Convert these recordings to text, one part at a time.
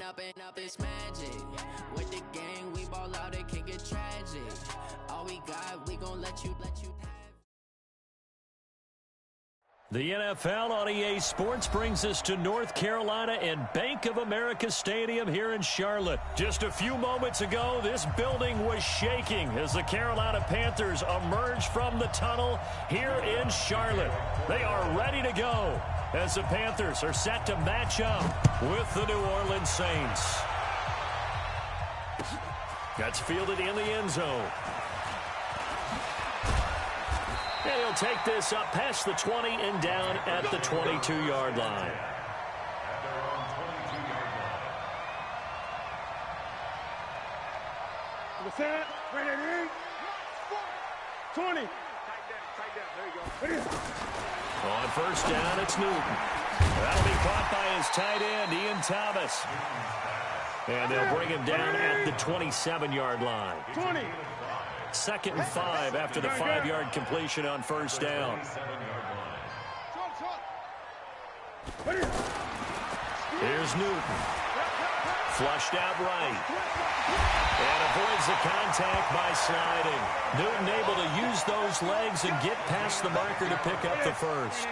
Up and up is magic. With the gang, we ball out, it can get tragic. All we got, we gon' let you have. The NFL on EA Sports brings us to North Carolina and Bank of America Stadium here in Charlotte. Just a few moments ago, this building was shaking as the Carolina Panthers emerged from the tunnel here in Charlotte. They are ready to go as the Panthers are set to match up with the New Orleans Saints. That's fielded in the end zone. And he'll take this up past the 20 and down at the 22-yard line. What's that? 20. Tight down. There you go. On first down, it's Newton. That'll be caught by his tight end, Ian Thomas. And they'll bring him down at the 27-yard line. 20. 2nd and 5 after the 5-yard completion on first down. Here's Newton. Flushed out right. And avoids the contact by sliding. Newton able to use those legs and get past the marker to pick up the first.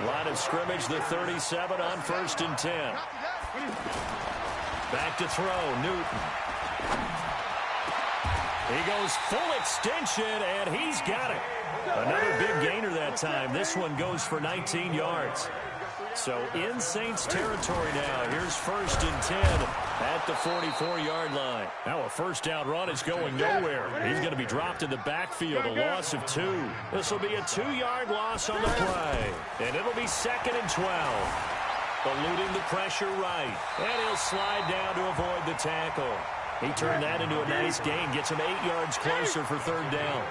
Line of scrimmage, the 37 on 1st and 10. Back to throw, Newton. He goes full extension, and he's got it. Another big gainer that time. This one goes for 19 yards. So in Saints territory now. Here's 1st and 10 at the 44-yard line. Now a first down run is going nowhere. He's going to be dropped in the backfield, a loss of 2. This will be a 2-yard loss on the play. And it'll be 2nd and 12. Eluding the pressure right. And he'll slide down to avoid the tackle. He turned that into a nice gain. Gets him 8 yards closer for 3rd down.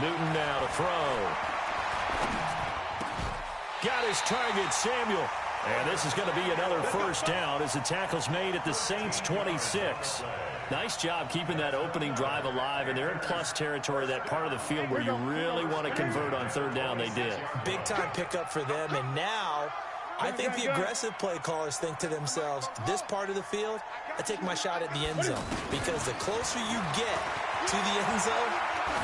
Newton now to throw. Got his target, Samuel. And this is going to be another first down as the tackle's made at the Saints' 26. Nice job keeping that opening drive alive, and they're in plus territory, that part of the field where you really want to convert on 3rd down. They did. Big-time pickup for them, and now I think the aggressive play callers think to themselves, this part of the field, I take my shot at the end zone, because the closer you get to the end zone,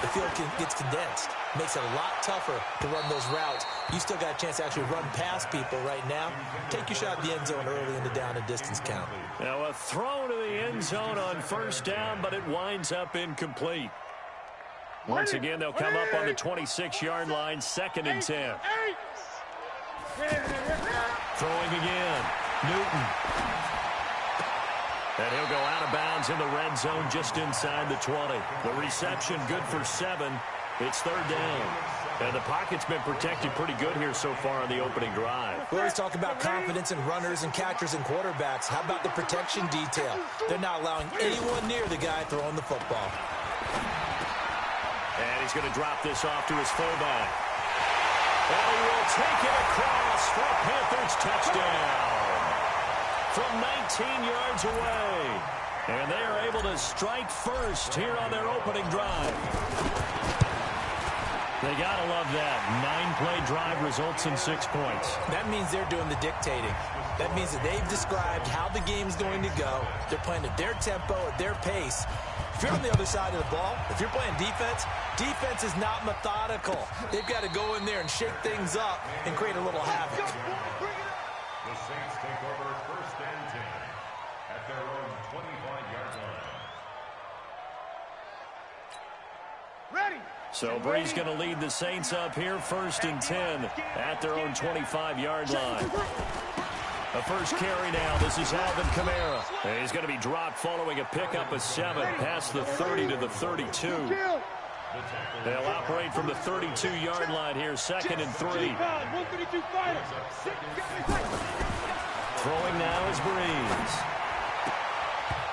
the field gets condensed. Makes it a lot tougher to run those routes. You still got a chance to actually run past people right now. Take your shot at the end zone early in the down and distance count. Now a throw to the end zone on first down, but it winds up incomplete. Once again, they'll come up on the 26-yard line, 2nd and 10. Throwing again, Newton. And he'll go out of bounds in the red zone just inside the 20. The reception good for 7. It's 3rd down. And the pocket's been protected pretty good here so far on the opening drive. We always talk about confidence in runners and catchers and quarterbacks. How about the protection detail? They're not allowing anyone near the guy throwing the football. And he's going to drop this off to his fullback. And he will take it across for a Panthers touchdown from 19 yards away. And they are able to strike first here on their opening drive. They got to love that. 9-play drive results in 6 points. That means they're doing the dictating. That means that they've described how the game's going to go. They're playing at their tempo, at their pace. If you're on the other side of the ball, if you're playing defense, defense is not methodical. They've got to go in there and shake things up and create a little havoc. The Saints take over 1st and 10 at their own 25-yard line. Ready. So Bree's going to lead the Saints up here, 1st and 10 at their own 25-yard line. The first carry now. This is Alvin Kamara. And he's going to be dropped following a pickup of 7 past the 30 to the 32. They'll operate from the 32-yard line here, 2nd and 3. Throwing now is Breeze.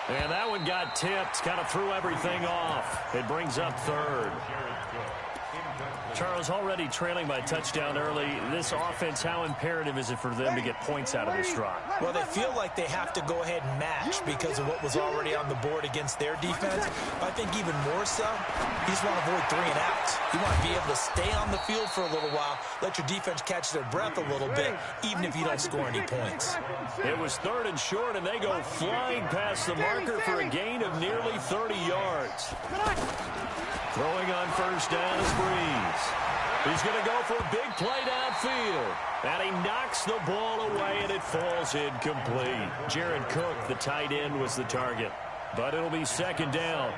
And that one got tipped, kind of threw everything off. It brings up 3rd. Charles, already trailing by touchdown early. This offense, how imperative is it for them to get points out of this drive? Well, they feel like they have to go ahead and match because of what was already on the board against their defense. But I think even more so, you just want to avoid 3 and outs. You want to be able to stay on the field for a little while, let your defense catch their breath a little bit, even if you don't score any points. It was 3rd and short, and they go flying past the marker for a gain of nearly 30 yards. Throwing on first down is Breeze. He's going to go for a big play downfield. And he knocks the ball away, and it falls incomplete. Jared Cook, the tight end, was the target. But it'll be 2nd down.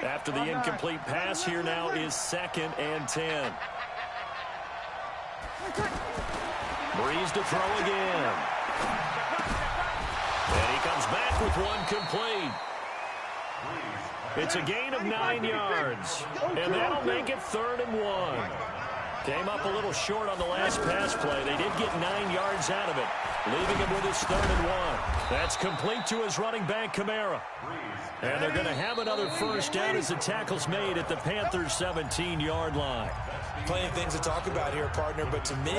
After the incomplete pass, here now is 2nd and 10. Breeze to throw again. And he comes back with one complete. It's a gain of 9 yards, and that'll make it 3rd and 1. Came up a little short on the last pass play. They did get 9 yards out of it, leaving him with his 3rd and 1. That's complete to his running back, Kamara. And they're going to have another first down as the tackle's made at the Panthers' 17-yard line. Plenty of things to talk about here, partner, but to me,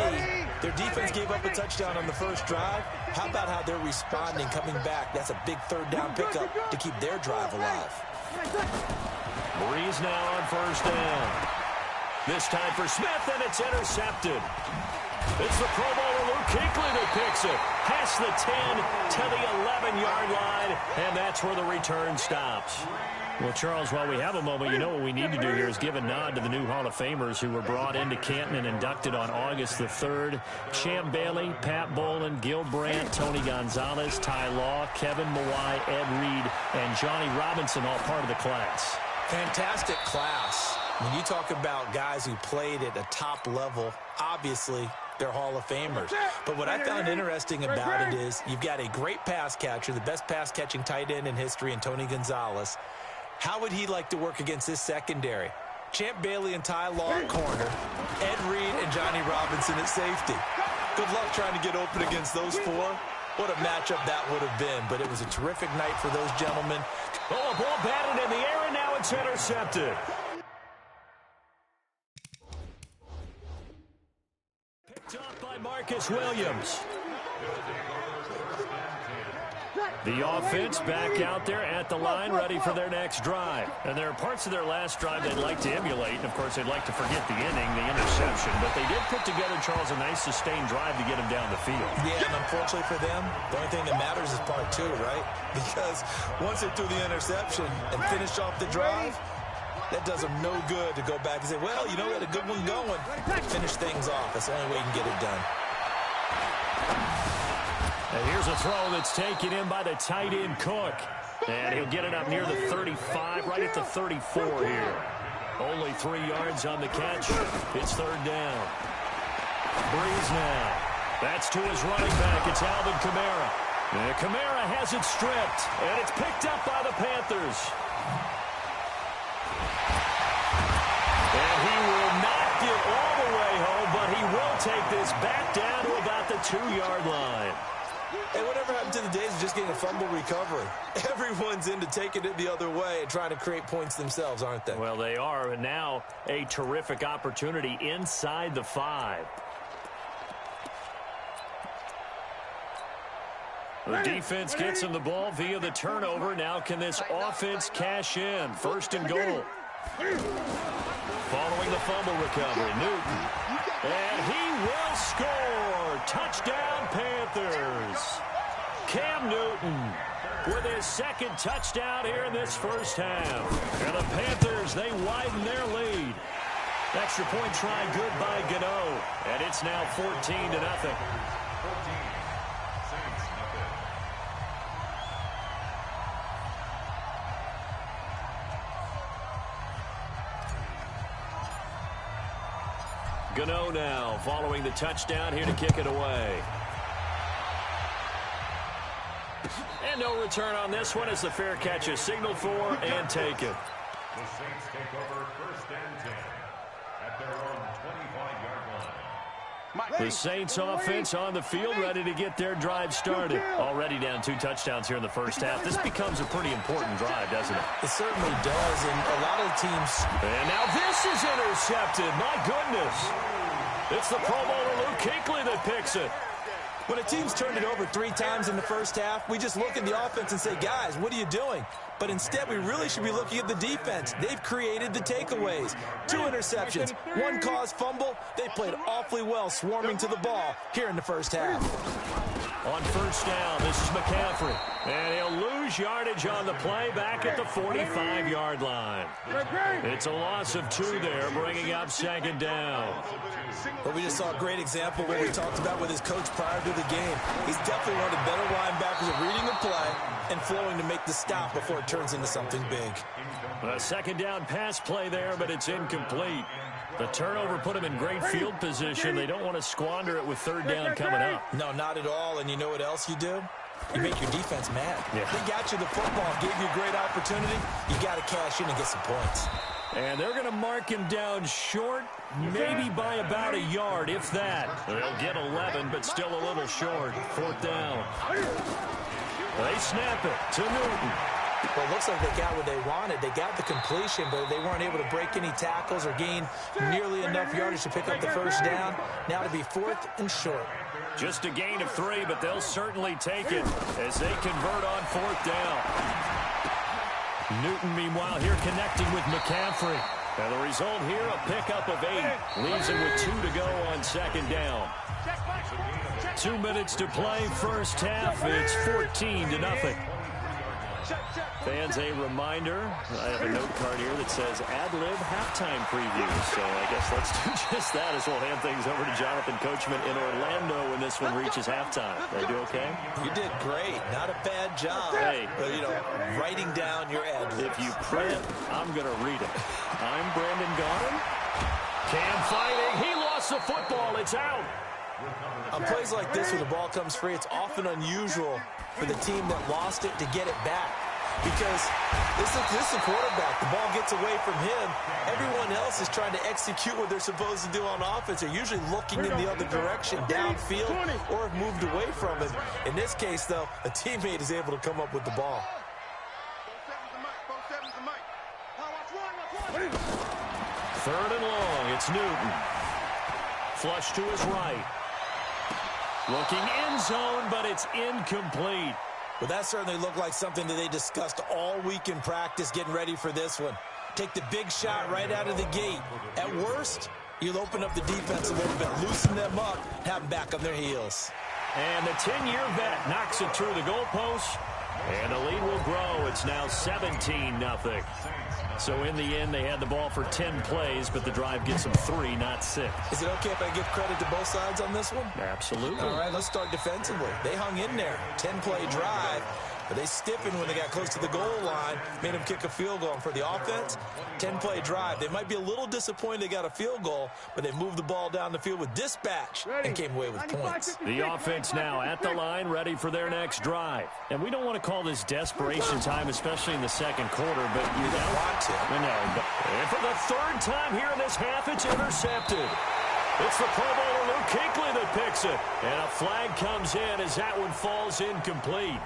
their defense gave up a touchdown on the first drive. How about how they're responding, coming back? That's a big 3rd down pickup to keep their drive alive. Breeze now on first down. This time for Smith, and it's intercepted. It's the Pro Bowler Luke Kuechly that picks it. Past the 10 to the 11-yard line, and that's where the return stops. Well, Charles, while we have a moment, you know what we need to do here is give a nod to the new Hall of Famers who were brought into Canton and inducted on August the 3rd. Champ Bailey, Pat Bolin, Gil Brandt, Tony Gonzalez, Ty Law, Kevin Mawai, Ed Reed, and Johnny Robinson, all part of the class. Fantastic class. When you talk about guys who played at a top level, obviously they're Hall of Famers. But what I found interesting about it is you've got a great pass catcher, the best pass-catching tight end in history, in Tony Gonzalez. How would he like to work against this secondary? Champ Bailey and Ty Law at corner, Ed Reed and Johnny Robinson at safety. Good luck trying to get open against those 4. What a matchup that would have been, but it was a terrific night for those gentlemen. Oh, a ball batted in the air, and now it's intercepted. Picked up by Marcus Williams. The offense back out there at the line, ready for their next drive. And there are parts of their last drive they'd like to emulate. And, of course, they'd like to forget the inning, the interception. But they did put together, Charles, a nice sustained drive to get them down the field. Yeah, and unfortunately for them, the only thing that matters is part 2, right? Because once they threw the interception and finished off the drive, that does them no good to go back and say, well, you know, we had a good one going. Finish things off. That's the only way you can get it done. And here's a throw that's taken in by the tight end Cook. And he'll get it up near the 35, right at the 34 here. Only 3 yards on the catch. It's 3rd down. Breeze now. That's to his running back. It's Alvin Kamara. And Kamara has it stripped. And it's picked up by the Panthers. And he will not get all the way home, but he will take this back down to about the 2-yard line. And whatever happened to the days of just getting a fumble recovery? Everyone's into taking it the other way and trying to create points themselves, aren't they? Well, they are, and now a terrific opportunity inside the 5. The defense gets him the ball via the turnover. Now can this offense cash in? 1st and goal. Following the fumble recovery, Newton. And he will score. Touchdown, Panthers. Cam Newton with his 2nd touchdown here in this first half. And the Panthers, they widen their lead. Extra point try good by Gano. And it's now 14-0. Gano now following the touchdown here to kick it away. And no return on this one as the fair catch is signaled for and taken. The Saints take over 1st and 10 at their own 25-yard line. The Saints offense on the field, ready to get their drive started. Already down 2 touchdowns here in the first half. This becomes a pretty important drive, doesn't it? It certainly does, and a lot of the teams... And now this is intercepted. My goodness. It's the Pro Bowler Luke Kuechly that picks it. When a team's turned it over 3 times in the first half, we just look at the offense and say, guys, what are you doing? But instead, we really should be looking at the defense. They've created the takeaways. 2 interceptions, 1 caused fumble. They played awfully well swarming to the ball here in the first half. On first down, this is McCaffrey. And he'll lose yardage on the play back at the 45-yard line. It's a loss of 2 there, bringing up second down. But we just saw a great example of what we talked about with his coach prior to the game. He's definitely one of the better linebackers at reading the play and flowing to make the stop before it turns into something big. A second down pass play there, but it's incomplete. The turnover put him in great field position. They don't want to squander it with third down coming up. No, not at all. And you know what else you do? You make your defense mad. Yeah. They got you the football, gave you a great opportunity. You got to cash in and get some points. And they're going to mark him down short, maybe by about a yard, if that. They'll get 11, but still a little short. 4th down. They snap it to Newton. Well, it looks like they got what they wanted. They got the completion, but they weren't able to break any tackles or gain nearly enough yardage to pick up the first down. Now to be 4th and short. Just a gain of 3, but they'll certainly take it as they convert on 4th down. Newton, meanwhile, here connecting with McCaffrey. And the result here, a pickup of 8. Leaves him with 2 to go on second down. 2 minutes to play first half. It's 14-0. Fans, a reminder, I have a note card here that says ad-lib halftime preview. So I guess let's do just that as we'll hand things over to Jonathan Coachman in Orlando when this one reaches halftime. Did I do okay? You did great. Not a bad job. Hey. But, you know, writing down your ad-libs. If you print, I'm going to read it. I'm Brandon Gaudin. Cam fighting. He lost the football. It's out. On plays like this where the ball comes free, it's often unusual for the team that lost it to get it back. Because this is a quarterback. The ball gets away from him. Everyone else is trying to execute what they're supposed to do on offense. They're usually looking in the other direction, downfield, or have moved away from him. In this case, though, a teammate is able to come up with the ball. 3rd and long. It's Newton. Flush to his right. Looking end zone, but it's incomplete. Well, that certainly looked like something that they discussed all week in practice getting ready for this one. Take the big shot right out of the gate. At worst, you'll open up the defense a little bit, loosen them up, have them back on their heels. And the 10-year vet knocks it through the goalpost, and the lead will grow. It's now 17-0. So in the end, they had the ball for 10 plays, but the drive gets them 3, not 6. Is it okay if I give credit to both sides on this one? Absolutely. All right, let's start defensively. They hung in there. 10-play drive. But they stiffened when they got close to the goal line, made them kick a field goal. And for the offense, 10-play drive. They might be a little disappointed they got a field goal, but they moved the ball down the field with dispatch and came away with points. The offense now at the line, ready for their next drive. And we don't want to call this desperation time, especially in the second quarter, but you don't want to. And for the 3rd time here in this half, it's intercepted. It's the Pro Bowler Luke Kuechly that picks it. And a flag comes in as that one falls incomplete.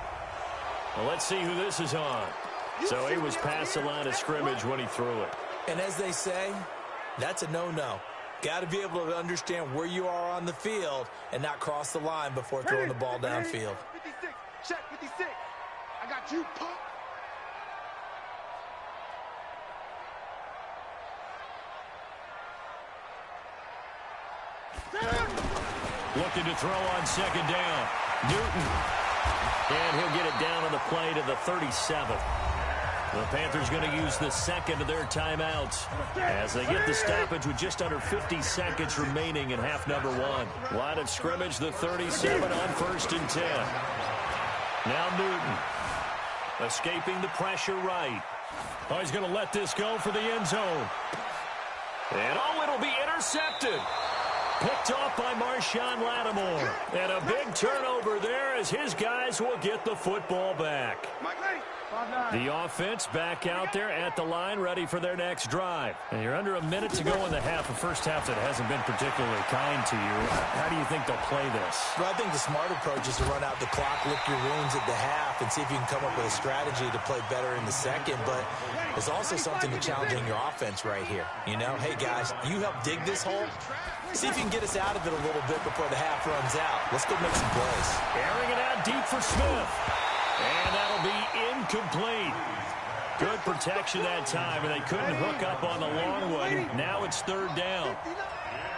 Well, let's see who this is on. So he was past the line of scrimmage when he threw it. And as they say, that's a no-no. Got to be able to understand where you are on the field and not cross the line before throwing the ball downfield. 56, check 56. I got you, punk. Looking to throw on second down. Newton. And he'll get it down on the play to the 37. The Panthers going to use the second of their timeouts as they get the stoppage with just under 50 seconds remaining in half number 1. Line of scrimmage, the 37 on 1st and 10. Now Newton escaping the pressure right. Oh, he's going to let this go for the end zone. And oh, it'll be intercepted. Picked off by Marshawn Lattimore. And a big turnover there as his guys will get the football back. Mike, The offense back out there at the line, ready for their next drive. And you're under a minute to go in the half, a first half that hasn't been particularly kind to you. How do you think they'll play this? Well, I think the smart approach is to run out the clock, lick your wounds at the half, and see if you can come up with a strategy to play better in the second. But there's also something to challenging your offense right here. You know, hey, guys, you help dig this hole. See if you can get us out of it a little bit before the half runs out. Let's go make some plays. Airing it out deep for Smith. And that'll be incomplete. Good protection that time, and they couldn't hook up on the long one. Now it's third down.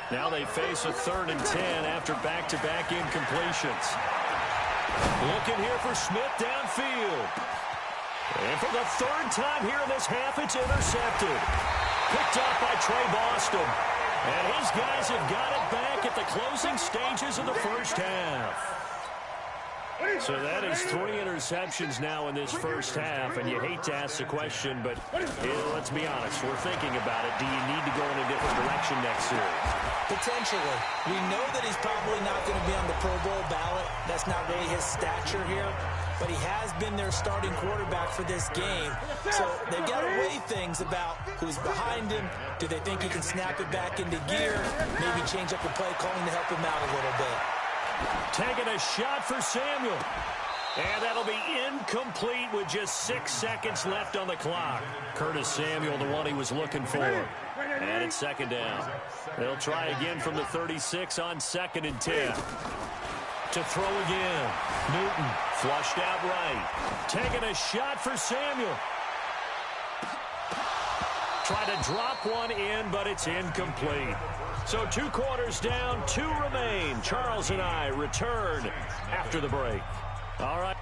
Now they face a 3rd and 10 after back-to-back incompletions. Looking here for Smith downfield. And for the 3rd time here in this half, it's intercepted. Picked up by Trey Boston. And his guys have got it back at the closing stages of the first half. So that is 3 interceptions now in this first half, and you hate to ask the question, but let's be honest, we're thinking about it. Do you need to go in a different direction next series? Potentially. We know that he's probably not going to be on the Pro Bowl ballot. That's not really his stature here, but he has been their starting quarterback for this game. So they've got to weigh things about who's behind him. Do they think he can snap it back into gear? Maybe change up the play calling to help him out a little bit. Taking a shot for Samuel. And that'll be incomplete with just 6 seconds left on the clock. Curtis Samuel, the one he was looking for. And it's 2nd down. They'll try again from the 36 on 2nd and 10. To throw again. Newton flushed out right. Taking a shot for Samuel. Try to drop one in, but it's incomplete. So 2 quarters down, 2 remain. Charles and I return after the break. All right.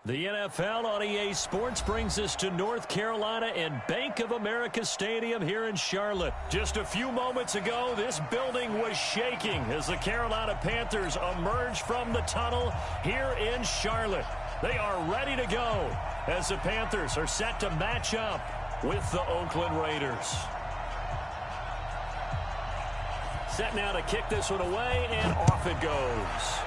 The NFL on EA Sports brings us to North Carolina and Bank of America Stadium here in Charlotte. Just a few moments ago, this building was shaking as the Carolina Panthers emerged from the tunnel here in Charlotte. They are ready to go as the Panthers are set to match up with the Oakland Raiders. Set now to kick this one away, and off it goes.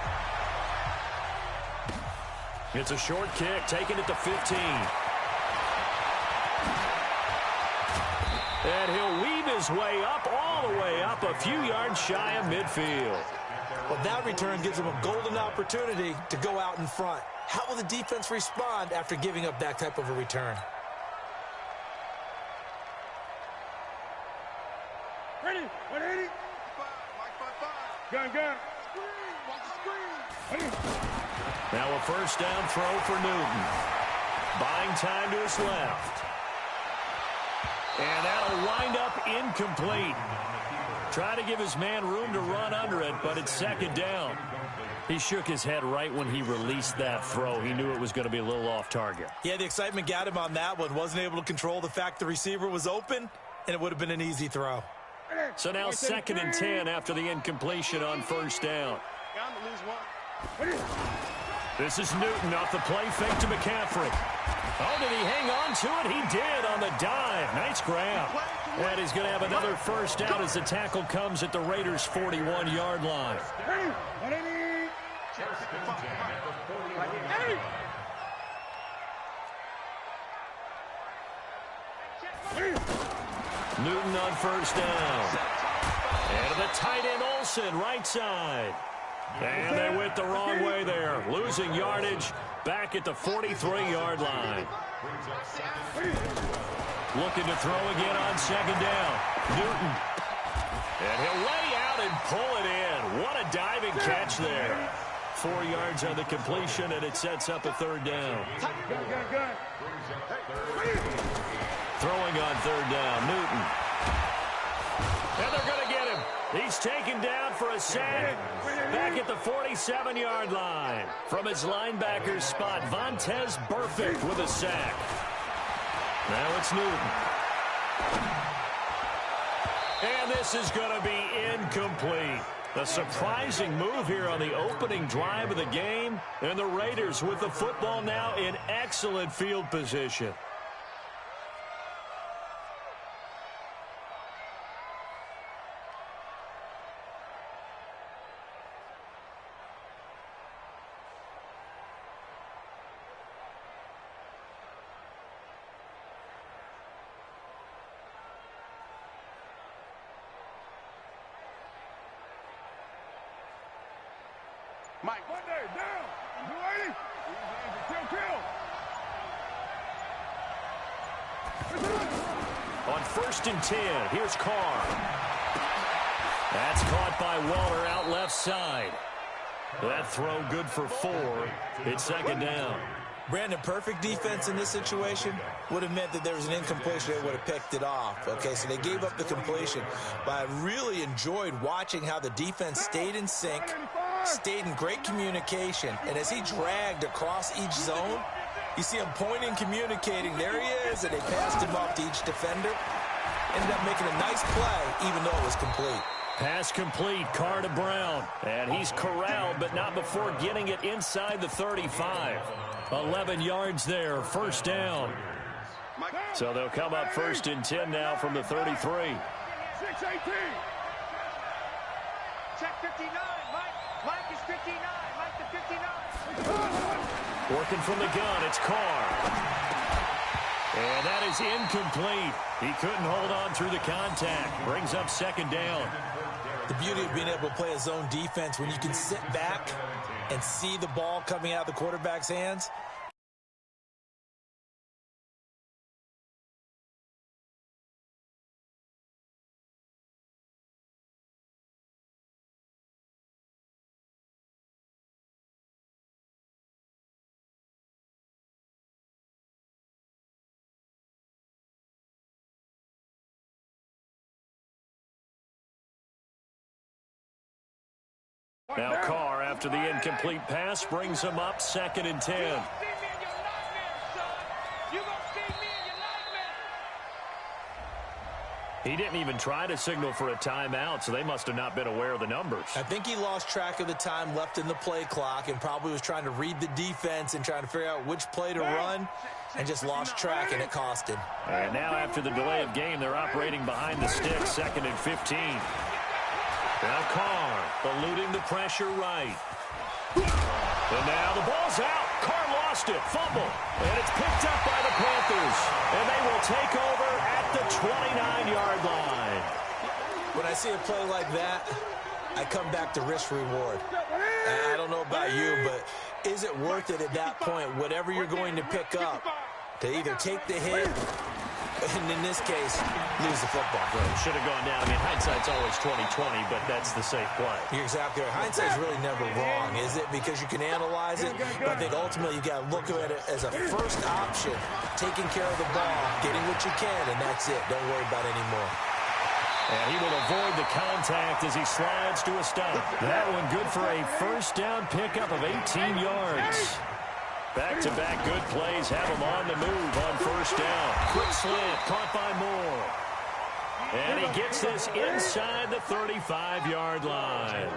It's a short kick, taken at the 15. And he'll weave his way up, all the way up, a few yards shy of midfield. Well, that return gives him a golden opportunity to go out in front. How will the defense respond after giving up that type of a return? Ready, 180. Gun. Ready. Now a first down throw for Newton. Buying time to his left. And that'll wind up incomplete. Try to give his man room to run under it, but it's 2nd down. He shook his head right when he released that throw. He knew it was going to be a little off target. Yeah, the excitement got him on that one. Wasn't able to control the fact the receiver was open, and it would have been an easy throw. So now 2nd and 10 after the incompletion on first down. This is Newton off the play fake to McCaffrey. Oh, did he hang on to it? He did on the dive. Nice grab. And he's going to have another first down as the tackle comes at the Raiders' 41-yard line. Newton on first down. And to the tight end, Olsen, right side. And they went the wrong way there. Losing yardage back at the 43-yard line. Looking to throw again on second down. Newton. And he'll lay out and pull it in. What a diving catch there. 4 yards on the completion, and it sets up a third down. Throwing on third down, Newton. And they're going to get him. He's taken down for a sack back at the 47-yard line. From his linebacker's spot, Vontaze Burfict with a sack. Now it's Newton. And this is going to be incomplete. A surprising move here on the opening drive of the game. And the Raiders with the football now in excellent field position. Mike, one day, down. You ready? Kill. On 1st and 10, here's Carr. That's caught by Waller out left side. That throw good for 4. It's second down. Brandon, perfect defense in this situation would have meant that there was an incompletion. They would have picked it off. Okay, so they gave up the completion. But I really enjoyed watching how the defense stayed in sync, stayed in great communication. And as he dragged across each zone, you see him pointing, communicating. There he is, and they passed him off to each defender. Ended up making a nice play, even though it was complete. Pass complete, Carr to Brown. And he's corralled, but not before getting it inside the 35. 11 yards there, first down. So they'll come up 1st and 10 now from the 33. 6-18. Check 59. Mike is 59. Mike the 59. Working from the gun, it's Carr. And that is incomplete. He couldn't hold on through the contact. Brings up second down. The beauty of being able to play a zone defense when you can sit back and see the ball coming out of the quarterback's hands. Now Carr, after the incomplete pass, brings him up 2nd and 10. He didn't even try to signal for a timeout, so they must have not been aware of the numbers. I think he lost track of the time left in the play clock and probably was trying to read the defense and trying to figure out which play to run and just lost track, and it cost him. And now after the delay of game, they're operating behind the sticks, 2nd and 15. Now Carr eluding the pressure right. And now the ball's out. Carr lost it. Fumble. And it's picked up by the Panthers. And they will take over at the 29-yard line. When I see a play like that, I come back to risk-reward. I don't know about you, but is it worth it at that point, whatever you're going to pick up, to either take the hit and in this case, lose the football. Right. Should have gone down. I mean, hindsight's always 20/20, but that's the safe play. You're exactly right. Hindsight's really never wrong, is it? Because you can analyze it, but I think ultimately you got to look at it as a first option, taking care of the ball, getting what you can, and that's it. Don't worry about it anymore. And he will avoid the contact as he slides to a stop. That one good for a first down pickup of 18 yards. Back-to-back good plays have him on the move on first down. Quick slant caught by Moore. And he gets this inside the 35-yard line.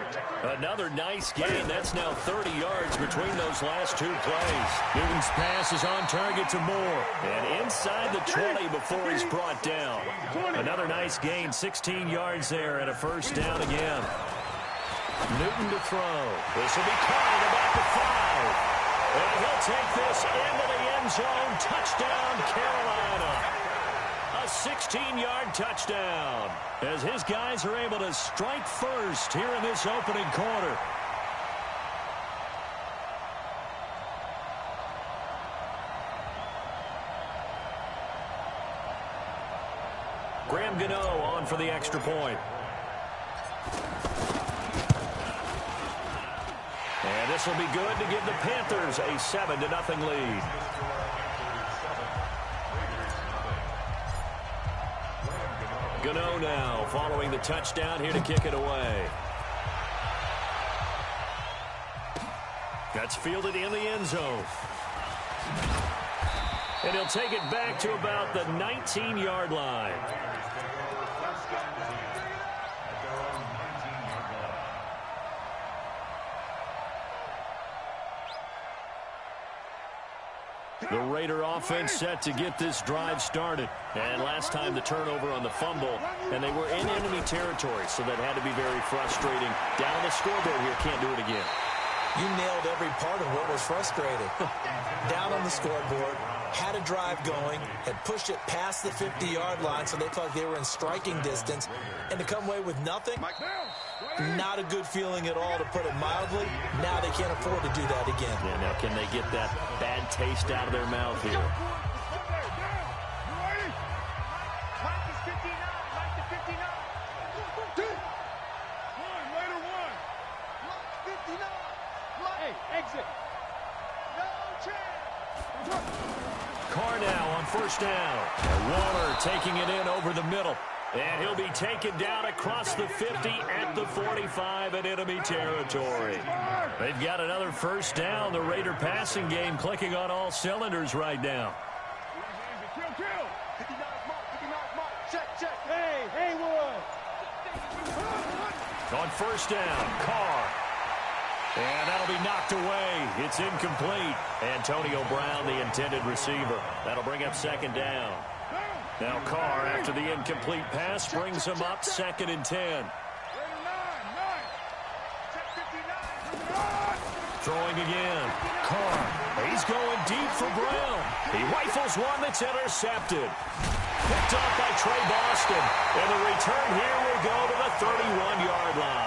Another nice gain. That's now 30 yards between those last two plays. Newton's pass is on target to Moore. And inside the 20 before he's brought down. Another nice gain, 16 yards there and a first down again. Newton to throw. This will be caught at about the 5. And he'll take this into the end zone. Touchdown, Carolina. A 16-yard touchdown as his guys are able to strike first here in this opening quarter. Graham Gano on for the extra point. And this will be good to give the Panthers a 7-0 lead. Gano now following the touchdown here to kick it away. That's fielded in the end zone. And he'll take it back to about the 19-yard line. The Raider offense set to get this drive started. And last time the turnover on the fumble, and they were in enemy territory, so that had to be very frustrating. Down the scoreboard here, can't do it again. You nailed every part of what was frustrating. Down on the scoreboard, had a drive going, had pushed it past the 50-yard line, so they thought they were in striking distance, and to come away with nothing, not a good feeling at all, to put it mildly. Now they can't afford to do that again. Yeah, now can they get that bad taste out of their mouth here? Mike is 59. Mike to 59. Raider one. Mike 59. Mike. Hey, exit. No chance. Carr now on first down. And Waller taking it in over the middle. And he'll be taken down across the 50 at the 45 in enemy territory. They've got another first down. The Raider passing game clicking on all cylinders right now. Kill. 59 Mark. 59 Mark. Check. Hey, Haywood. On first down, Carr. And that'll be knocked away. It's incomplete. Antonio Brown, the intended receiver. That'll bring up second down. Now Carr, after the incomplete pass, brings him up 2nd and 10. Throwing again. Carr. He's going deep for Brown. He rifles one that's intercepted. Picked off by Trey Boston. And the return here will go to the 31-yard line.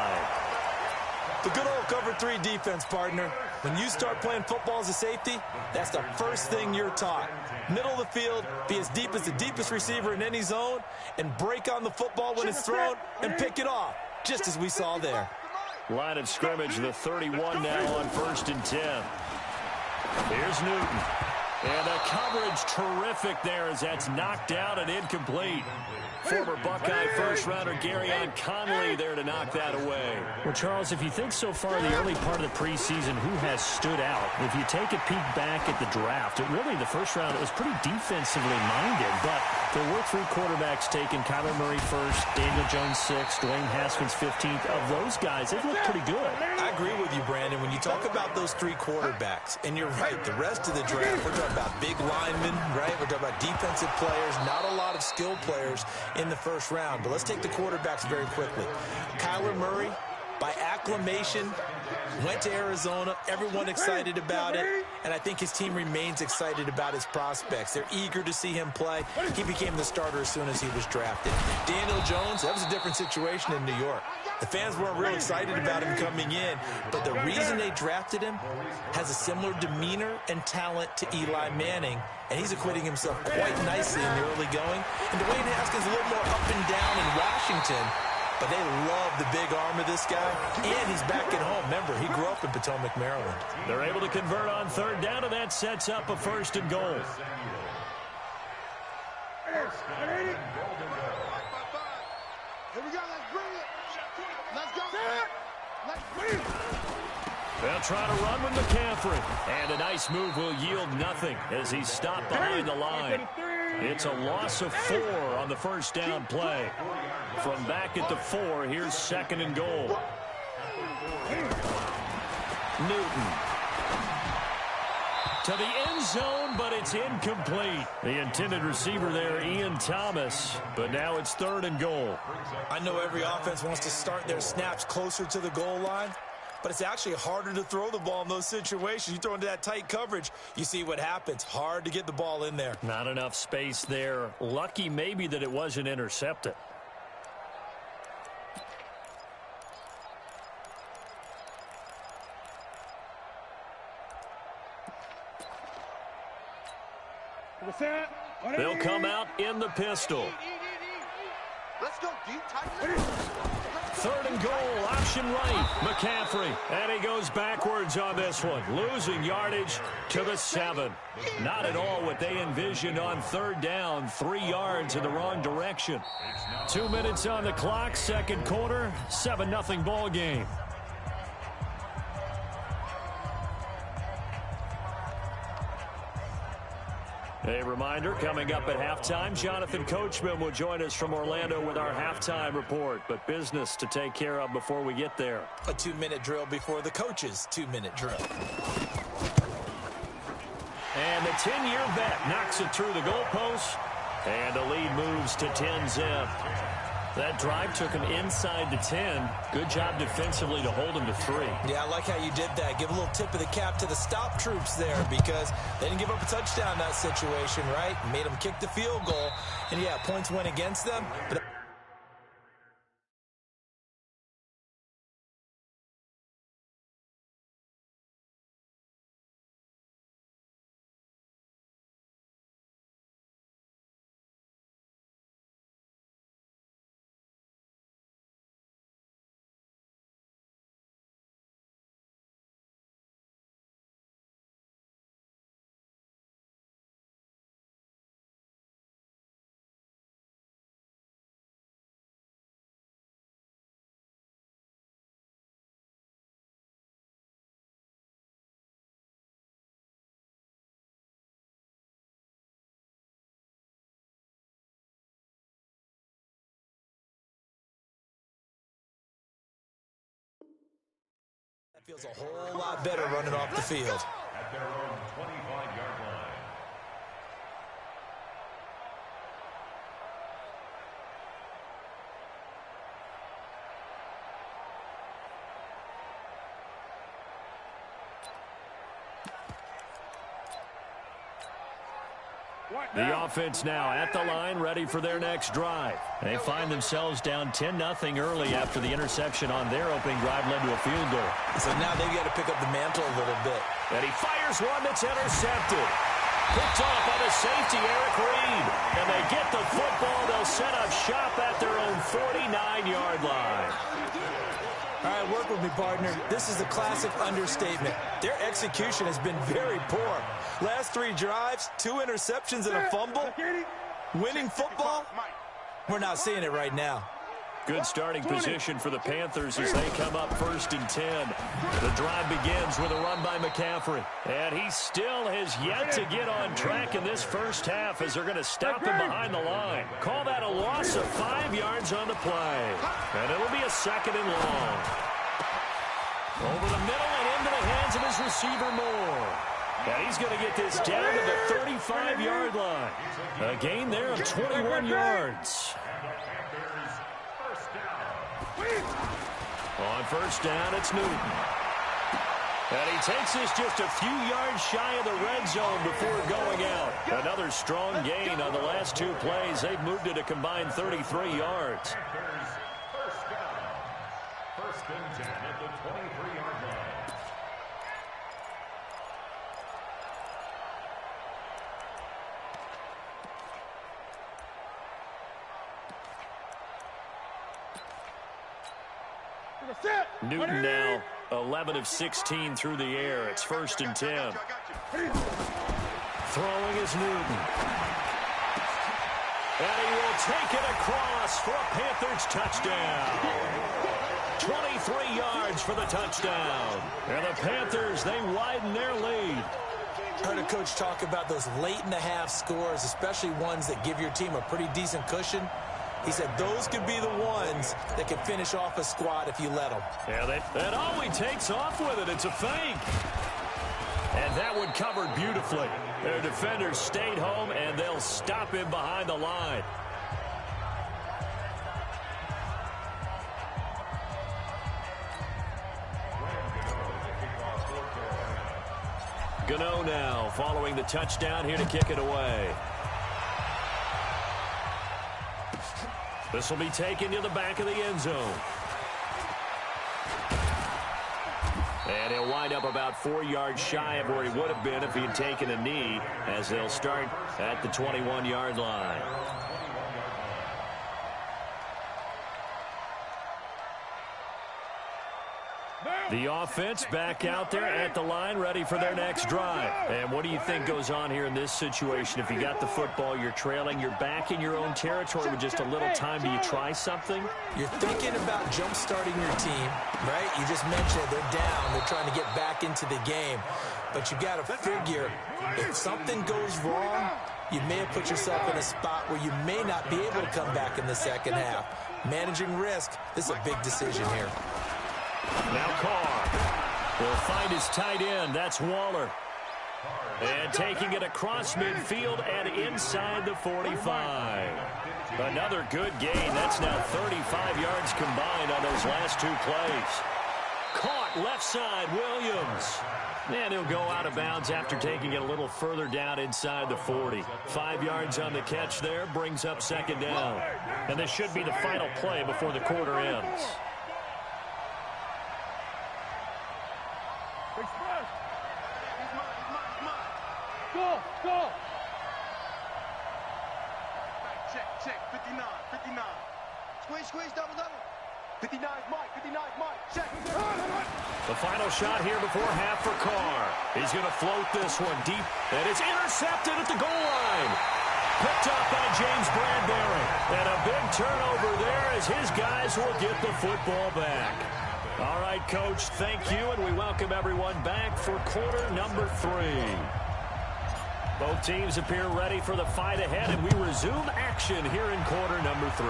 The good old cover 3 defense, partner. When you start playing football as a safety, that's the first thing you're taught. Middle of the field, be as deep as the deepest receiver in any zone, and break on the football when it's thrown and pick it off, just as we saw there. Line of scrimmage, the 31 now on 1st and 10. Here's Newton. And the coverage terrific there as that's knocked out and incomplete. Former Buckeye first-rounder Garyon Conley there to knock that away. Well, Charles, if you think so far the early part of the preseason, who has stood out? If you take a peek back at the draft, the first round, it was pretty defensively minded, but there were 3 quarterbacks taken. Kyler Murray first, Daniel Jones 6th, Dwayne Haskins 15th. Of those guys, they've looked pretty good. I agree with you, Brandon. When you talk about those 3 quarterbacks, and you're right, the rest of the draft, we're talking about big linemen, right? We're talking about defensive players, not a lot of skilled players in the first round. But let's take the quarterbacks very quickly. Kyler Murray, by acclamation, went to Arizona. Everyone excited about it. And I think his team remains excited about his prospects. They're eager to see him play. He became the starter as soon as he was drafted. Daniel Jones, that was a different situation in New York. The fans weren't real excited about him coming in, but the reason they drafted him has a similar demeanor and talent to Eli Manning, and he's acquitting himself quite nicely in the early going. And Dwayne Haskins a little more up and down in Washington, but they love the big arm of this guy, and he's back at home. Remember, he grew up in Potomac, Maryland. They're able to convert on 3rd down, and that sets up a 1st and goal. Here we go. Let's bring it. Let's go. Let's bring it. They'll try to run with McCaffrey. And a nice move will yield nothing as he's stopped behind the line. It's a loss of 4 on the first down play. From back at the 4, here's 2nd and goal. Newton. To the end zone, but it's incomplete. The intended receiver there, Ian Thomas. But now it's 3rd and goal. I know every offense wants to start their snaps closer to the goal line, but it's actually harder to throw the ball in those situations. You throw into that tight coverage, you see what happens. Hard to get the ball in there. Not enough space there. Lucky maybe that it wasn't intercepted. They'll come out in the pistol. Let's go deep, tight. 3rd and goal, option right, McCaffrey. And he goes backwards on this one, losing yardage to the 7. Not at all what they envisioned on 3rd down, 3 yards in the wrong direction. 2 minutes on the clock, 2nd quarter, 7-0 ball game. A reminder, coming up at halftime, Jonathan Coachman will join us from Orlando with our halftime report. But business to take care of before we get there. A 2-minute drill before the coach's 2-minute drill. And the 10-year vet knocks it through the goalpost. And the lead moves to 10-zip. That drive took him inside the 10. Good job defensively to hold him to 3. Yeah, I like how you did that. Give a little tip of the cap to the stop troops there because they didn't give up a touchdown in that situation, right? Made them kick the field goal. And, yeah, points went against them. But that feels a whole lot better running off the field. At their own 25-yard line. The offense now at the line, ready for their next drive. They find themselves down 10-0 early after the interception on their opening drive led to a field goal. So now they've got to pick up the mantle a little bit. And he fires one that's intercepted. Picked off by the safety, Eric Reed. And they get the football. They'll set up shop at their own 49-yard line. All right, work with me, partner. This is a classic understatement. Their execution has been very poor. Last 3 drives, 2 interceptions and a fumble. Winning football? We're not seeing it right now. Good starting position for the Panthers as they come up 1st and 10. The drive begins with a run by McCaffrey. And he still has yet to get on track in this first half as they're going to stop him behind the line. Call that a loss of 5 yards on the play. And it'll be a 2nd and long. Over the middle and into the hands of his receiver Moore. And he's going to get this down to the 35-yard line. A gain there of 21 yards. On 1st down, it's Newton. And he takes this just a few yards shy of the red zone before going out. Another strong gain on the last 2 plays. They've moved it a combined 33 yards. First down. 1st and 10 at the 23-yard line. Newton now 11 of 16 through the air. It's 1st and 10. Throwing is Newton. And he will take it across for a Panthers touchdown. 23 yards for the touchdown. And the Panthers, they widen their lead. I heard a coach talk about those late-in-the-half scores, especially ones that give your team a pretty decent cushion. He said those could be the ones that could finish off a squad if you let them. Yeah, that always takes off with it. It's a fake. And that one covered beautifully. Their defenders stayed home, and they'll stop him behind the line. Gano now following the touchdown here to kick it away. This will be taken to the back of the end zone. And he'll wind up about 4 yards shy of where he would have been if he had taken a knee, as they'll start at the 21-yard line. The offense back out there at the line, ready for their next drive. And what do you think goes on here in this situation? If you got the football, you're trailing, you're back in your own territory with just a little time. Do you try something? You're thinking about jump-starting your team, right? You just mentioned it. They're down. They're trying to get back into the game. But you got to figure, if something goes wrong, you may have put yourself in a spot where you may not be able to come back in the second half. Managing risk, this is a big decision here. Now Carr will find his tight end. That's Waller. And taking it across midfield and inside the 45. Another good gain. That's now 35 yards combined on those last two plays. Caught left side, Williams. And he'll go out of bounds after taking it a little further down inside the 40. 5 yards on the catch there, brings up second down. And this should be the final play before the quarter ends. Go! Check, 59. Squeeze, double. 59 Mike, check. The final shot here before half for Carr. He's going to float this one deep, and it's intercepted at the goal line. Picked up by James Bradbury. And a big turnover there as his guys will get the football back. All right, Coach, thank you, and we welcome everyone back for quarter number 3. Both teams appear ready for the fight ahead, and we resume action here in quarter number 3.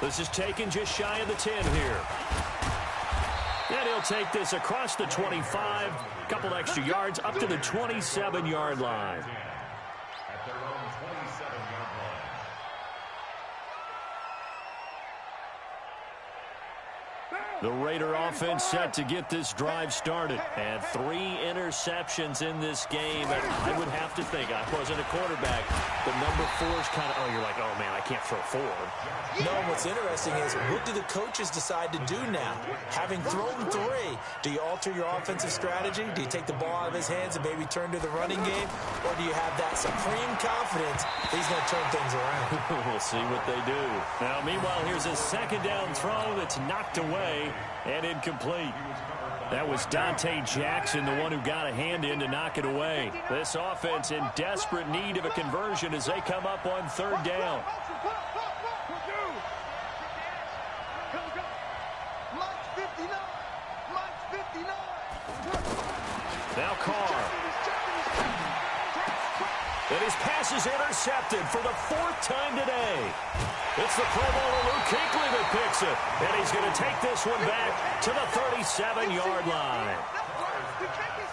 This is taken just shy of the 10 here. And he'll take this across the 25, a couple extra yards up to the 27-yard line. At their own 27-yard line. The Raider offense set to get this drive started. And 3 interceptions in this game. And I would have to think, I wasn't a quarterback, but number 4 is kind of, you're like, oh, man, I can't throw 4. No, what's interesting is, what do the coaches decide to do now? Having thrown 3, do you alter your offensive strategy? Do you take the ball out of his hands and maybe turn to the running game? Or do you have that supreme confidence that he's going to turn things around? We'll see what they do. Now, meanwhile, here's a second down throw that's knocked away and incomplete. That was Dante Jackson, the one who got a hand in to knock it away. This offense in desperate need of a conversion as they come up on third down. Now Carr. And his pass is intercepted for the 4th time today. It's the Pro Bowler Luke Kuechly that picks it. And he's going to take this one back to the 37-yard line.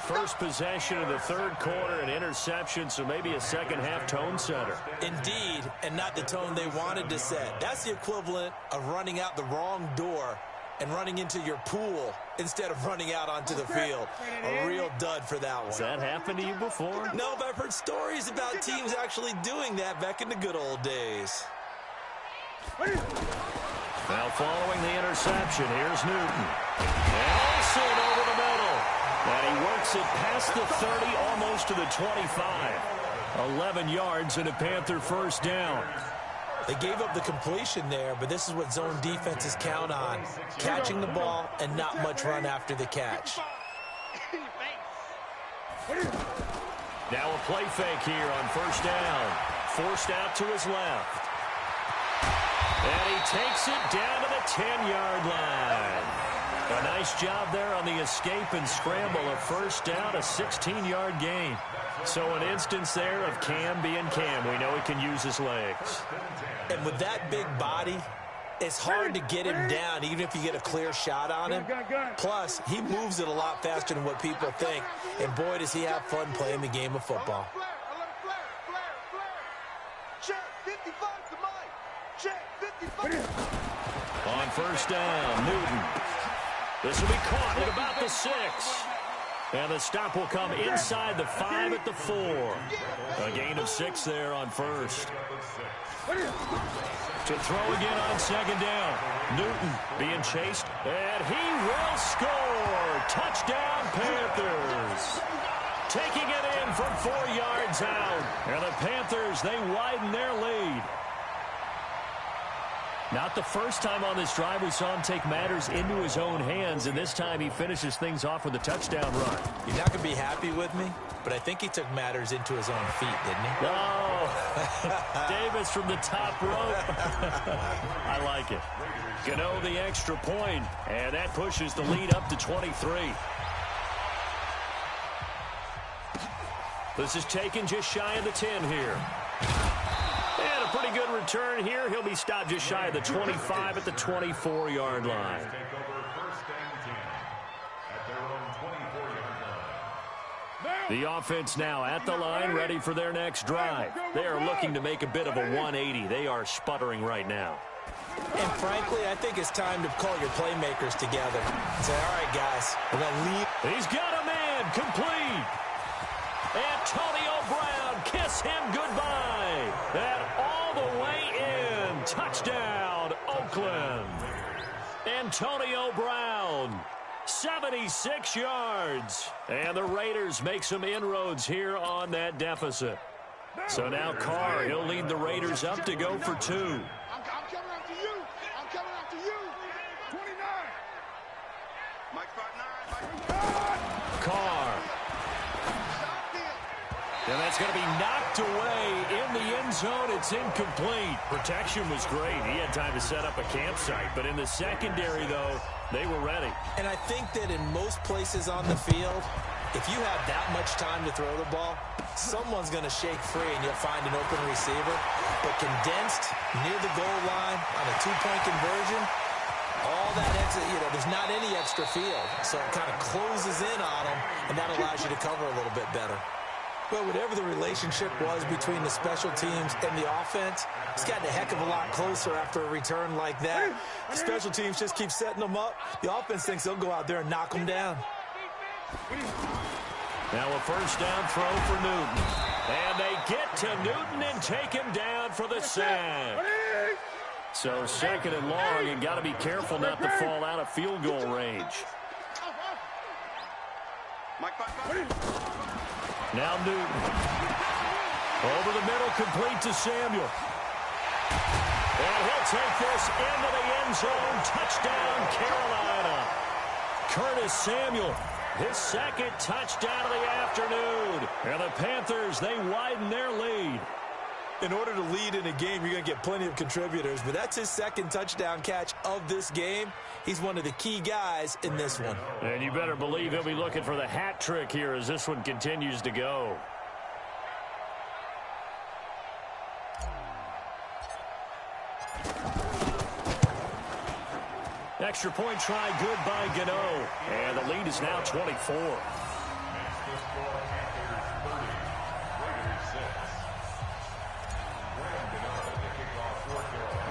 First possession of the third quarter, an interception, so maybe a second-half tone setter. Indeed, and not the tone they wanted to set. That's the equivalent of running out the wrong door and running into your pool instead of running out onto the field. A real dud for that one. Has that happened to you before? No, but I've heard stories about teams actually doing that back in the good old days. Now following the interception, here's Newton. And Olsen over the middle. And he works it past the 30, almost to the 25. 11 yards and a Panther first down. They gave up the completion there, but this is what zone defenses count on. Catching the ball and not much run after the catch. Now a play fake here on first down. Forced out to his left. And he takes it down to the 10-yard line. A nice job there on the escape and scramble. A first down, a 16-yard gain. So an instance there of Cam being Cam. We know he can use his legs. And with that big body, it's hard to get him down, even if you get a clear shot on him. Plus, he moves it a lot faster than what people think. And boy, does he have fun playing the game of football. On first down, Newton. This will be caught at about the 6. And the stop will come inside the 5 at the 4. A gain of 6 there on first. To throw again on second down. Newton being chased, and he will score. Touchdown, Panthers. Taking it in from 4 yards out. And the Panthers, they widen their lead. Not the first time on this drive we saw him take matters into his own hands, and this time he finishes things off with a touchdown run. You're not going to be happy with me, but I think he took matters into his own feet, didn't he? Oh, Davis from the top rope. I like it. Gano the extra point, and that pushes the lead up to 23. This is taken just shy of the 10 here. And a pretty good return here. He'll be stopped just shy of the 25 at the 24-yard line. Take over first and 10 at their own 24-yard line. The offense now at the line, ready for their next drive. They are looking to make a bit of a 180. They are sputtering right now. And frankly, I think it's time to call your playmakers together. Say, all right, guys, we're going to lead. He's got a man complete. Antonio Brown, kiss him goodbye. And all the way in. Touchdown, Oakland. Antonio Brown, 76 yards. And the Raiders make some inroads here on that deficit. So now Carr, he'll lead the Raiders up to go for 2. I'm coming after you. I'm coming after you. 29. Mike 5'9". Carr. And that's going to be knocked away in the end zone. It's incomplete. Protection was great. He had time to set up a campsite. But in the secondary, though, they were ready. And I think that in most places on the field, if you have that much time to throw the ball, someone's going to shake free and you'll find an open receiver. But condensed near the goal line on a 2-point conversion, all that exit, there's not any extra field. So it kind of closes in on them, and that allows you to cover a little bit better. Well, whatever the relationship was between the special teams and the offense, it's gotten a heck of a lot closer after a return like that. The special teams just keep setting them up. The offense thinks they'll go out there and knock them down. Now a first down throw for Newton. And they get to Newton and take him down for the sack. So second and long, and got to be careful not to fall out of field goal range. Now Newton. Over the middle, complete to Samuel. And he'll take this into the end zone. Touchdown, Carolina. Curtis Samuel, his second touchdown of the afternoon. And the Panthers, they widen their lead. In order to lead in a game, you're going to get plenty of contributors, but that's his second touchdown catch of this game. He's one of the key guys in this one. And you better believe he'll be looking for the hat trick here as this one continues to go. Extra point try good by Gano. And the lead is now 24.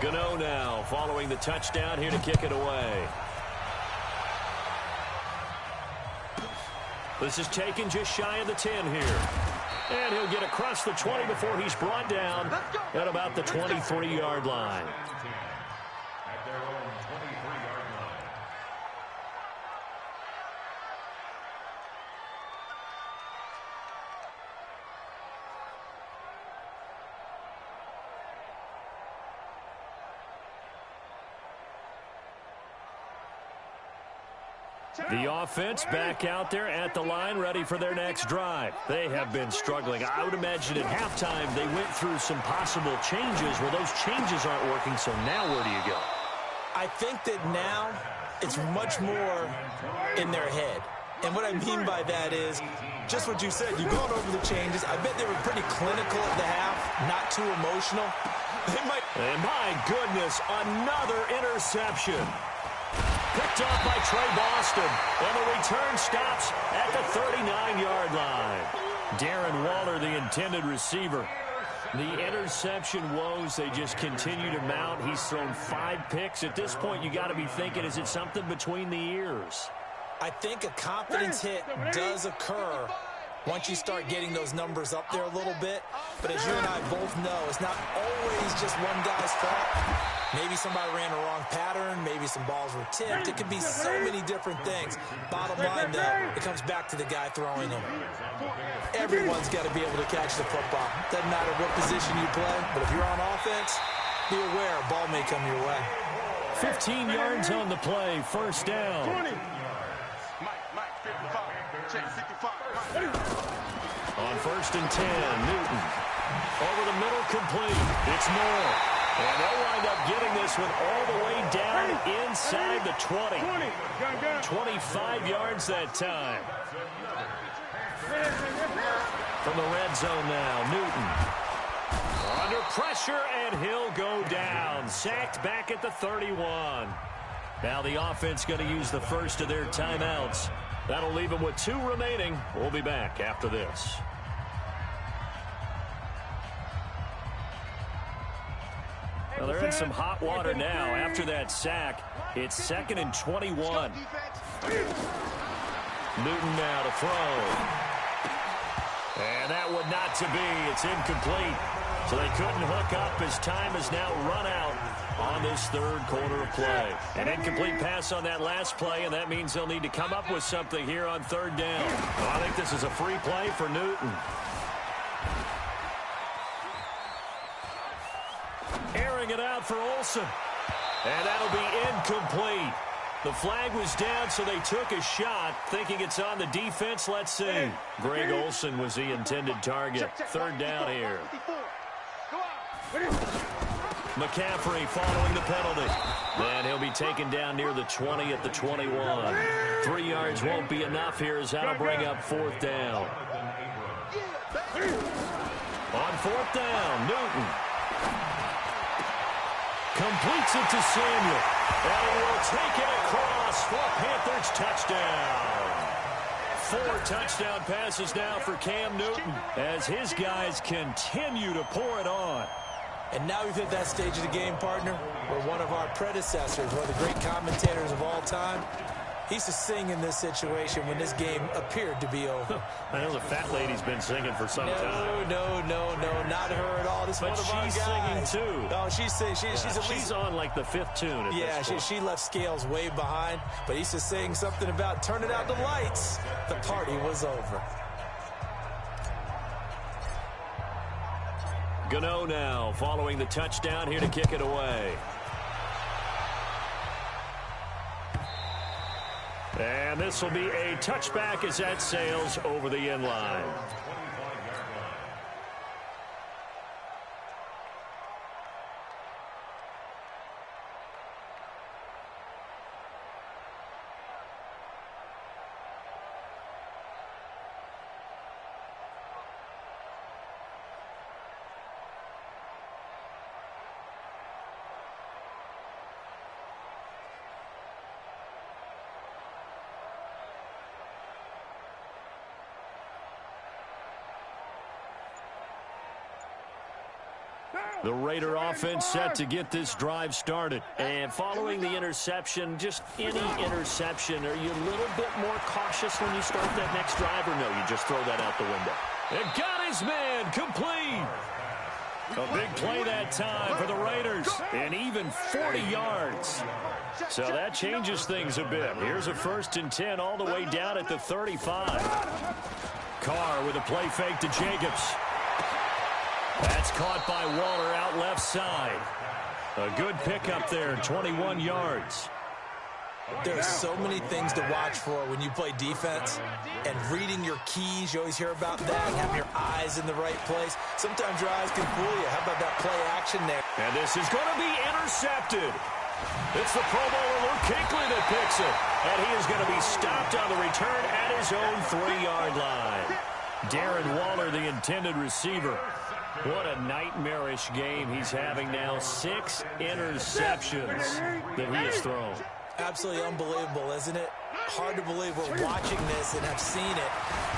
Gano now following the touchdown here to kick it away. This is taken just shy of the 10 here. And he'll get across the 20 before he's brought down at about the 23-yard line. At their own 23-yard line. The offense back out there at the line, ready for their next drive. They have been struggling. I would imagine at halftime they went through some possible changes. Well, those changes aren't working, so now where do you go? I think that now it's much more in their head. And what I mean by that is just what you said. You've gone over the changes. I bet they were pretty clinical at the half, not too emotional. And my goodness, another interception. Picked off by Trey Boston, and the return stops at the 39-yard line. Darren Waller, the intended receiver. The interception woes, they just continue to mount. He's thrown 5 picks. At this point, you got to be thinking, is it something between the ears? I think a confidence hit does occur once you start getting those numbers up there a little bit. But as you and I both know, it's not always just one guy's fault. Maybe somebody ran the wrong pattern. Maybe some balls were tipped. It could be so many different things. Bottom line, though, it comes back to the guy throwing them. Everyone's got to be able to catch the football. Doesn't matter what position you play, but if you're on offense, be aware a ball may come your way. 15 yards on the play, first down. 20. Mike, 55. Check 65. On first and 10, Newton. Over the middle, complete. It's Moore. And they'll wind up getting this one all the way down inside the 20. 25 yards that time. From the red zone now, Newton. Under pressure, and he'll go down. Sacked back at the 31. Now the offense going to use the first of their timeouts. That'll leave them with 2 remaining. We'll be back after this. Well, they're in some hot water now after that sack. It's 2nd and 21. Newton now to throw. And that one not to be. It's incomplete. So they couldn't hook up as time has now run out on this third quarter of play. An incomplete pass on that last play, and that means they'll need to come up with something here on third down. I think this is a free play for Newton. Airing it out for Olsen. And that'll be incomplete. The flag was down, so they took a shot, thinking it's on the defense. Let's see. Greg Olsen was the intended target. Third down here. McCaffrey following the penalty. And he'll be taken down near the 20 at the 21. 3 yards won't be enough here as that'll bring up fourth down. On fourth down, Newton. Completes it to Samuel. And he will take it across for Panthers touchdown. 4 touchdown passes now for Cam Newton as his guys continue to pour it on. And now we've hit that stage of the game, partner, where one of our predecessors, one of the great commentators of all time, he used to sing in this situation when this game appeared to be over. I know the fat lady's been singing for some time. No, not her at all. This is one of our guys. She's singing too. No, she's singing. She's on like the 5th tune at this point. she left Scales way behind, but he used to sing something about turning out the lights. The party was over. Gano now following the touchdown here to kick it away. And this will be a touchback as that sails over the end line. The Raider offense set to get this drive started. And following the interception, just any interception, are you a little bit more cautious when you start that next drive, or no, you just throw that out the window? And got his man complete. A big play that time for the Raiders, and even 40 yards. So that changes things a bit. Here's a 1st and 10 all the way down at the 35. Carr with a play fake to Jacobs. That's caught by Waller out left side. A good pickup there, 21 yards. There's so many things to watch for when you play defense. And reading your keys, you always hear about that. And having your eyes in the right place. Sometimes your eyes can fool you. How about that play action there? And this is going to be intercepted. It's the Pro Bowler Luke Kuechly that picks it. And he is going to be stopped on the return at his own 3-yard line. Darren Waller, the intended receiver. What a nightmarish game he's having now. 6 interceptions that he has thrown. Absolutely unbelievable, isn't it? Hard to believe we're watching this and have seen it,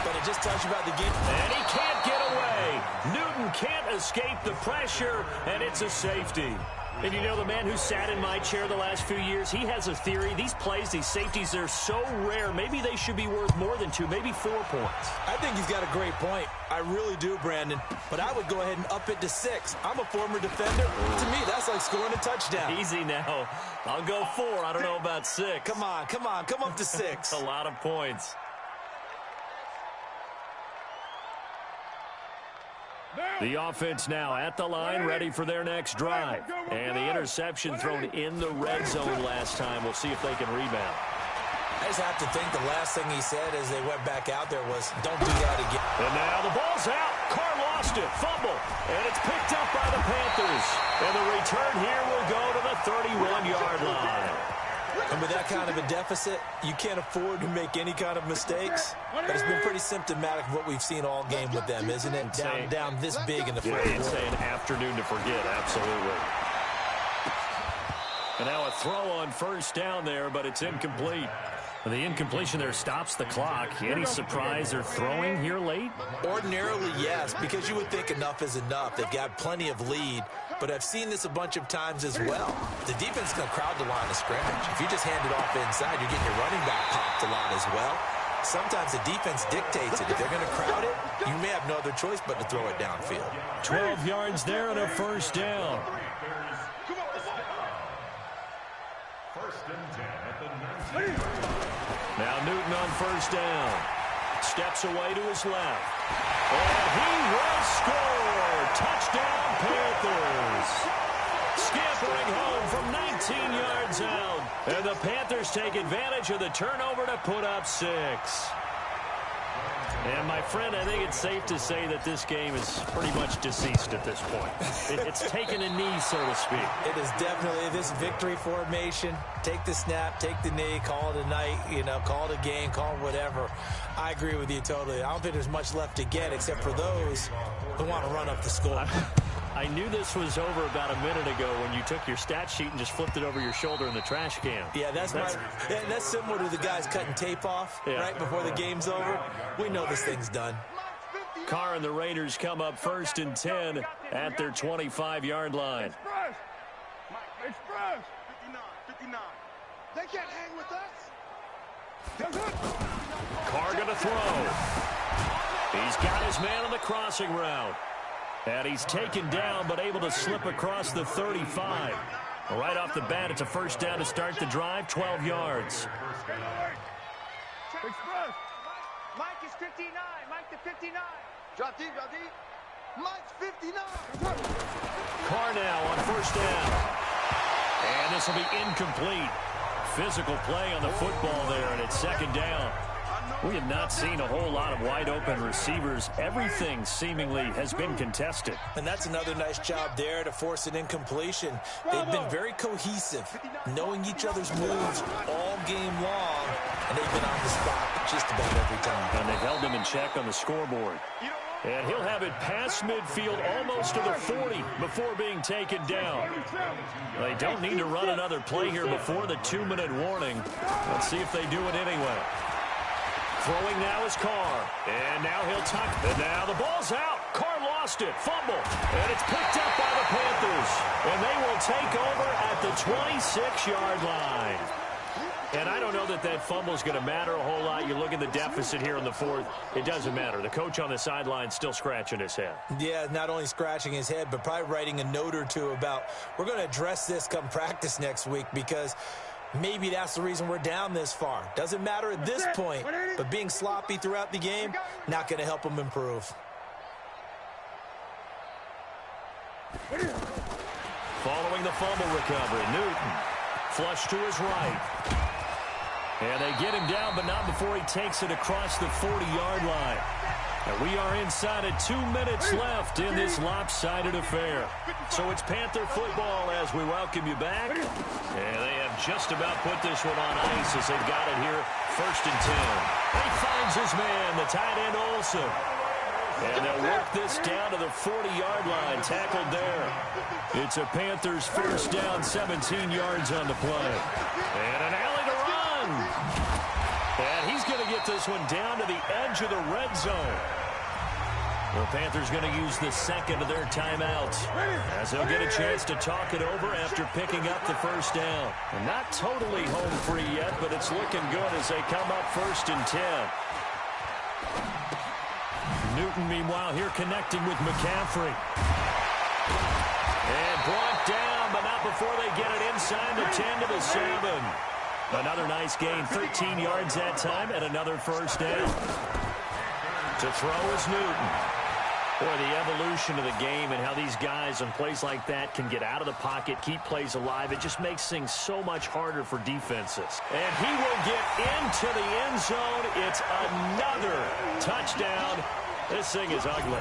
but it just tells you about the game. And he can't get away. Newton can't escape the pressure, and it's a safety. And you know, the man who sat in my chair the last few years, he has a theory. These plays, these safeties, they're so rare. Maybe they should be worth more than 2, maybe 4 points. I think he's got a great point. I really do, Brandon. But I would go ahead and up it to 6. I'm a former defender. To me, that's like scoring a touchdown. Easy now. I'll go 4. I don't know about 6. Come on. Come up to 6. A lot of points. The offense now at the line, ready for their next drive. And the interception thrown in the red zone last time. We'll see if they can rebound. I just have to think the last thing he said as they went back out there was, don't do that again. And now the ball's out. Carr lost it. Fumble. And it's picked up by the Panthers. And the return here will go to the 31-yard line. And with that kind of a deficit, you can't afford to make any kind of mistakes. But it's been pretty symptomatic of what we've seen all game with them, isn't it? Down this big in the fourth quarter. It's an afternoon to forget, absolutely. And now a throw on first down there, but it's incomplete. The incompletion there stops the clock. Any surprise they're throwing here late? Ordinarily, yes, because you would think enough is enough. They've got plenty of lead, but I've seen this a bunch of times as well. The defense is going to crowd the line of scrimmage. If you just hand it off inside, you're getting your running back popped a lot as well. Sometimes the defense dictates it. If they're going to crowd it, you may have no other choice but to throw it downfield. 12 yards there and a first down. First and 10 at the 19. Now Newton on first down. Steps away to his left. And he will score. Touchdown, Panthers. Scampering home from 19 yards out. And the Panthers take advantage of the turnover to put up 6. And, my friend, I think it's safe to say that this game is pretty much deceased at this point. It's taken a knee, so to speak. It is definitely this victory formation. Take the snap, take the knee, call it a night, call it a game, call it whatever. I agree with you totally. I don't think there's much left to get except for those who want to run up the score. I knew this was over about a minute ago when you took your stat sheet and just flipped it over your shoulder in the trash can. Yeah, that's similar to the guys cutting tape off right before the game's over. We know this thing's done. Carr and the Raiders come up first and 10 at their 25-yard line. Express. 59. They can't hang with us. Carr going to throw. He's got his man on the crossing route. And he's taken down, but able to slip across the 35. Right off the bat, it's a first down to start the drive, 12 yards. Express. Mike is 59. Mike to 59. Drop deep. Mike's 59. Carr now on first down. And this will be incomplete. Physical play on the football there, and it's second down. We have not seen a whole lot of wide-open receivers. Everything seemingly has been contested. And that's another nice job there to force an incompletion. They've been very cohesive, knowing each other's moves all game long, and they've been on the spot just about every time. And they've held him in check on the scoreboard. And he'll have it past midfield almost to the 40 before being taken down. They don't need to run another play here before the 2-minute warning. Let's see if they do it anyway. Throwing now is Carr. And now he'll tuck. And now the ball's out. Carr lost it. Fumble. And it's picked up by the Panthers. And they will take over at the 26-yard line. And I don't know that that fumble is going to matter a whole lot. You look at the deficit here in the fourth. It doesn't matter. The coach on the sideline still scratching his head. Yeah, not only scratching his head, but probably writing a note or two about we're going to address this come practice next week because maybe that's the reason we're down this far. Doesn't matter at this point, but being sloppy throughout the game, not going to help them improve. Following the fumble recovery, Newton flush to his right. And they get him down, but not before he takes it across the 40-yard line. And we are inside of 2 minutes left in this lopsided affair. So it's Panther football as we welcome you back. And they have just about put this one on ice as they've got it here, first and 10. He finds his man, the tight end Olsen. And they'll work this down to the 40-yard line, tackled there. It's a Panthers first down, 17 yards on the play. And an alley to run. And he's going to get this one down to the edge of the red zone. The Panthers going to use the second of their timeouts as they'll get a chance to talk it over after picking up the first down. And not totally home free yet, but it's looking good as they come up 1st and 10. Newton, meanwhile, here connecting with McCaffrey. And brought down, but not before they get it inside the 10 to the 7. Another nice gain, 13 yards that time, and another first down. To throw is Newton. Boy, the evolution of the game and how these guys on plays like that can get out of the pocket, keep plays alive, it just makes things so much harder for defenses. And he will get into the end zone. It's another touchdown. This thing is ugly.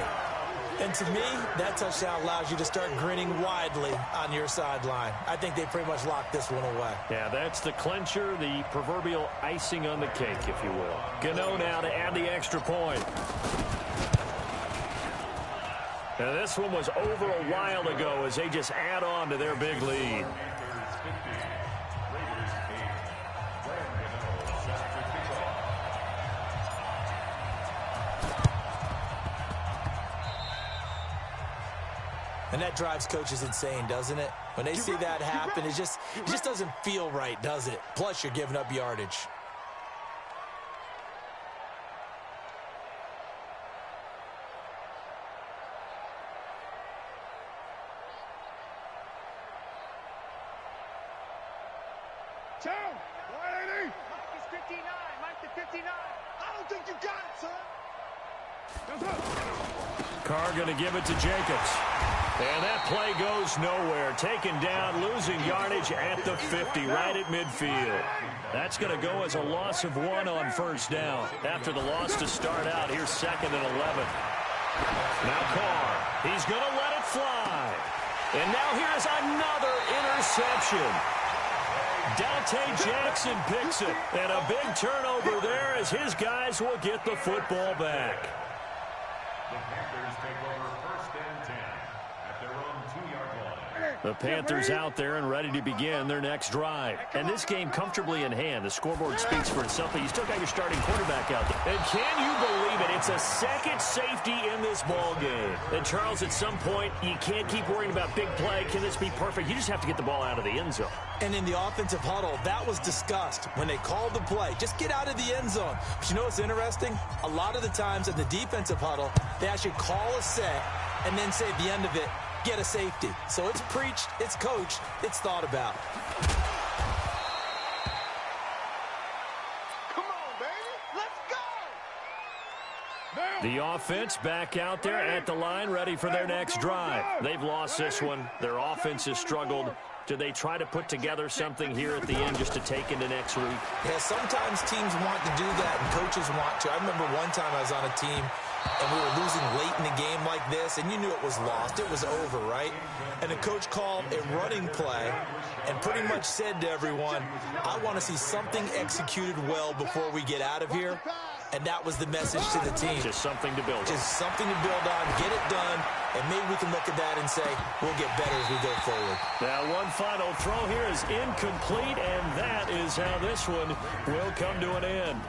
And to me, that touchdown allows you to start grinning widely on your sideline. I think they pretty much locked this one away. Yeah, that's the clincher, the proverbial icing on the cake, if you will. Gano now to add the extra point. And this one was over a while ago as they just add on to their big lead. And that drives coaches insane, doesn't it? When they see that happen, it just doesn't feel right, does it? Plus, you're giving up yardage. Down. 180. He's 59. Mike the 59. I don't think you got it, son. Carr going to give it to Jacobs. And that play goes nowhere. Taken down, losing yardage at the 50, right at midfield. That's going to go as a loss of 1 on first down. After the loss to start out, here's 2nd and 11. Now Carr. He's going to let it fly. And now here's another interception. Dante Jackson picks it. And a big turnover there as his guys will get the football back. The Panthers take over 1st and 10 at their own 2-yard line. The Panthers out there and ready to begin their next drive. And this game comfortably in hand. The scoreboard speaks for itself, but you still got your starting quarterback out there. And can you believe it? It's a second safety in this ball game. And Charles, at some point, you can't keep worrying about big play. Can this be perfect? You just have to get the ball out of the end zone. And in the offensive huddle, that was discussed when they called the play. Just get out of the end zone. But you know what's interesting? A lot of the times in the defensive huddle, they actually call a set and then say at the end of it, get a safety. So it's preached, it's coached, it's thought about. Come on, baby. Let's go. The offense back out there at the line, ready for their next drive. They've lost this one. Their offense has struggled. Do they try to put together something here at the end just to take into next week? Yeah, sometimes teams want to do that and coaches want to. I remember one time I was on a team and we were losing late in the game like this, and you knew it was lost. It was over, right? And the coach called a running play and pretty much said to everyone, I want to see something executed well before we get out of here. And that was the message to the team. Just something to build on. Just something to build on, get it done, and maybe we can look at that and say, we'll get better as we go forward. Now, one final throw here is incomplete, and that is how this one will come to an end.